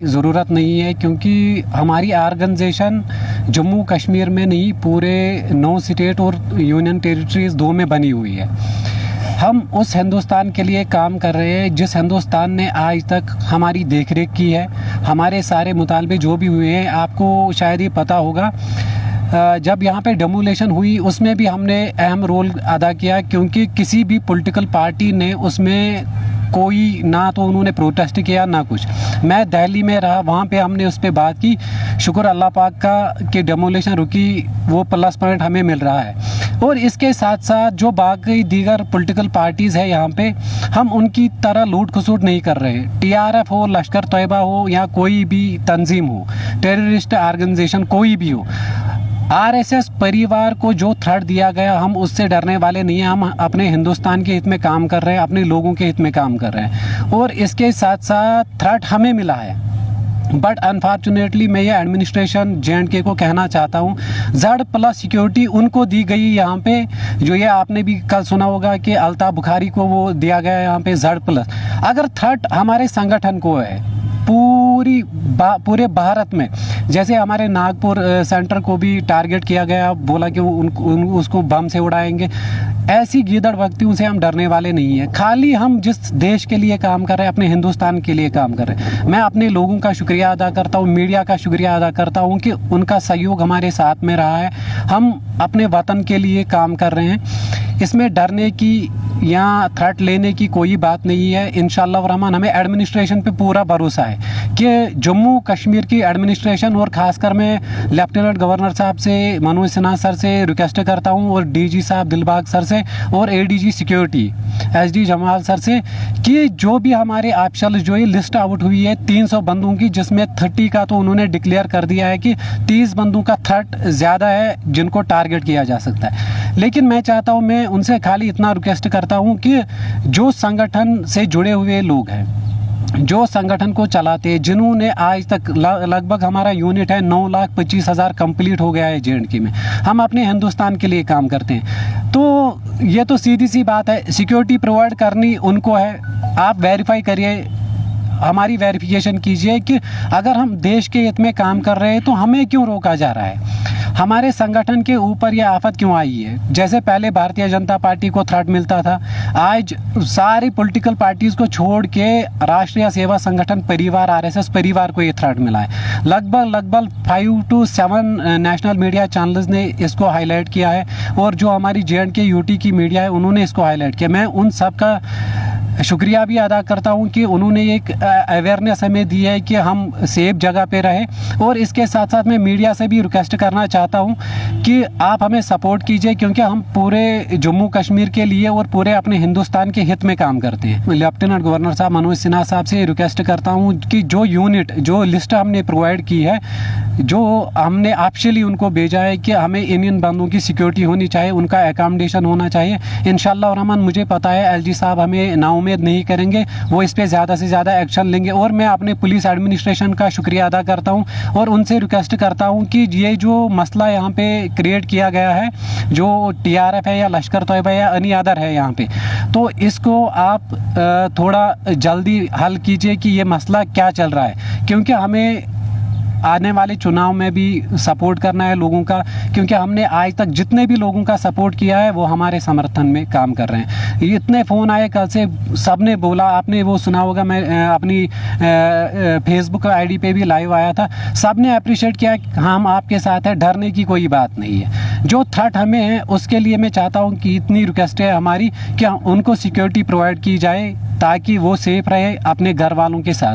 ज़रूरत नहीं है, क्योंकि हमारी ऑर्गेनाइजेशन जम्मू कश्मीर में नहीं, पूरे 9 स्टेट और यूनियन टेरिटरीज़ 2 में बनी हुई है। हम उस हिंदुस्तान के लिए काम कर रहे हैं जिस हिंदुस्तान ने आज तक हमारी देखरेख की है। हमारे सारे मुतालबे जो भी हुए हैं, आपको शायद ही पता होगा, जब यहाँ पे डेमोलेशन हुई उसमें भी हमने अहम रोल अदा किया, क्योंकि किसी भी पॉलिटिकल पार्टी ने उसमें कोई ना तो उन्होंने प्रोटेस्ट किया ना कुछ। मैं दिल्ली में रहा, वहाँ पे हमने उस पर बात की। शुक्र अल्लाह पाक का कि डेमोलेशन रुकी, वो प्लस पॉइंट हमें मिल रहा है। और इसके साथ साथ जो बाकी दीगर पॉलिटिकल पार्टीज़ है यहाँ पे, हम उनकी तरह लूट खसूट नहीं कर रहे। TRF हो, लश्कर तैयबा हो, या कोई भी तंजीम हो, टेररिस्ट ऑर्गेनाइजेशन कोई भी हो, RSS परिवार को जो थ्रेट दिया गया, हम उससे डरने वाले नहीं हैं। हम अपने हिंदुस्तान के हित में काम कर रहे हैं, अपने लोगों के हित में काम कर रहे हैं, और इसके साथ साथ थ्रेट हमें मिला है। बट अनफॉर्चुनेटली मैं ये एडमिनिस्ट्रेशन JNK को कहना चाहता हूँ, Z+ सिक्योरिटी उनको दी गई यहाँ पे, जो ये आपने भी कल सुना होगा कि अल्ताफ बुखारी को वो दिया गया यहाँ पे Z+। अगर थ्रेट हमारे संगठन को है पूरे भारत में, जैसे हमारे नागपुर सेंटर को भी टारगेट किया गया, बोला कि वो उसको बम से उड़ाएंगे, ऐसी गीदड़ भक्तियों से हम डरने वाले नहीं हैं। खाली हम जिस देश के लिए काम कर रहे हैं, अपने हिंदुस्तान के लिए काम कर रहे हैं। मैं अपने लोगों का शुक्रिया अदा करता हूँ, मीडिया का शुक्रिया अदा करता हूँ कि उनका सहयोग हमारे साथ में रहा है। हम अपने वतन के लिए काम कर रहे हैं, इसमें डरने की या थ्रेट लेने की कोई बात नहीं है। इंशाअल्लाह रहमान हमें एडमिनिस्ट्रेशन पे पूरा भरोसा है कि जम्मू कश्मीर की एडमिनिस्ट्रेशन, और ख़ासकर मैं लेफ्टिनेंट गवर्नर साहब से, मनोज सिन्हा सर से रिक्वेस्ट करता हूं, और DG साहब दिलबाग सर से, और ADG security SD Jamal sir से, कि जो भी हमारे ऑफिशियल जो ये लिस्ट आउट हुई है 300 बंदों की, जिसमें 30 का तो उन्होंने डिक्लेयर कर दिया है कि 30 बंदों का थ्रेट ज़्यादा है जिनको टारगेट किया जा सकता है। लेकिन मैं चाहता हूँ, मैं उनसे खाली इतना रिक्वेस्ट करता हूँ कि जो संगठन से जुड़े हुए लोग हैं, जो संगठन को चलाते हैं, जिन्होंने आज तक लगभग हमारा यूनिट है 9,25,000 कंप्लीट हो गया है JNK में, हम अपने हिंदुस्तान के लिए काम करते हैं। तो ये तो सीधी सी बात है, सिक्योरिटी प्रोवाइड करनी उनको है। आप वेरीफाई करिए, हमारी वेरिफिकेशन कीजिए कि अगर हम देश के हित में काम कर रहे हैं तो हमें क्यों रोका जा रहा है, हमारे संगठन के ऊपर यह आफत क्यों आई है। जैसे पहले भारतीय जनता पार्टी को थ्रेट मिलता था, आज सारी पॉलिटिकल पार्टीज़ को छोड़ के राष्ट्रीय सेवा संगठन परिवार RSS परिवार को ये थ्रेट मिला है। लगभग 5 to 7 नेशनल मीडिया चैनल्स ने इसको हाईलाइट किया है, और जो हमारी JNK UT की मीडिया है उन्होंने इसको हाईलाइट किया। मैं उन सब का शुक्रिया भी अदा करता हूं कि उन्होंने एक अवेयरनेस हमें दी है कि हम सेफ जगह पे रहें। और इसके साथ साथ मैं मीडिया से भी रिक्वेस्ट करना चाहता हूं कि आप हमें सपोर्ट कीजिए, क्योंकि हम पूरे जम्मू कश्मीर के लिए और पूरे अपने हिंदुस्तान के हित में काम करते हैं। लेफ्टिनेंट गवर्नर साहब मनोज सिन्हा साहब से रिक्वेस्ट करता हूँ कि जो यूनिट, जो लिस्ट हमने प्रोवाइड की है, जो हमने ऑफिशियली उनको भेजा है कि हमें इन बंदों की सिक्योरिटी होनी चाहिए, उनका एकोमोडेशन होना चाहिए। इंशाअल्लाह रहमान मुझे पता है LG साहब हमें नाउम्मीद नहीं करेंगे, वो इस पे ज़्यादा से ज़्यादा एक्शन लेंगे। और मैं अपने पुलिस एडमिनिस्ट्रेशन का शुक्रिया अदा करता हूँ, और उनसे रिक्वेस्ट करता हूँ कि ये जो मसला यहाँ पे क्रिएट किया गया है, जो TRF है या लश्कर तैयबा या एनी अदर है यहाँ पे, तो इसको आप थोड़ा जल्दी हल कीजिए कि ये मसला क्या चल रहा है, क्योंकि हमें आने वाले चुनाव में भी सपोर्ट करना है लोगों का, क्योंकि हमने आज तक जितने भी लोगों का सपोर्ट किया है वो हमारे समर्थन में काम कर रहे हैं। इतने फ़ोन आए कल से, सब ने बोला, आपने वो सुना होगा, मैं अपनी फेसबुक ID पे भी लाइव आया था, सब ने अप्रिशिएट किया कि हम आपके साथ हैं, डरने की कोई बात नहीं है। जो थ्रेट हमें है उसके लिए मैं चाहता हूँ कि इतनी रिक्वेस्ट है हमारी कि उनको सिक्योरिटी प्रोवाइड की जाए, ताकि वो सेफ रहे अपने घर वालों के साथ।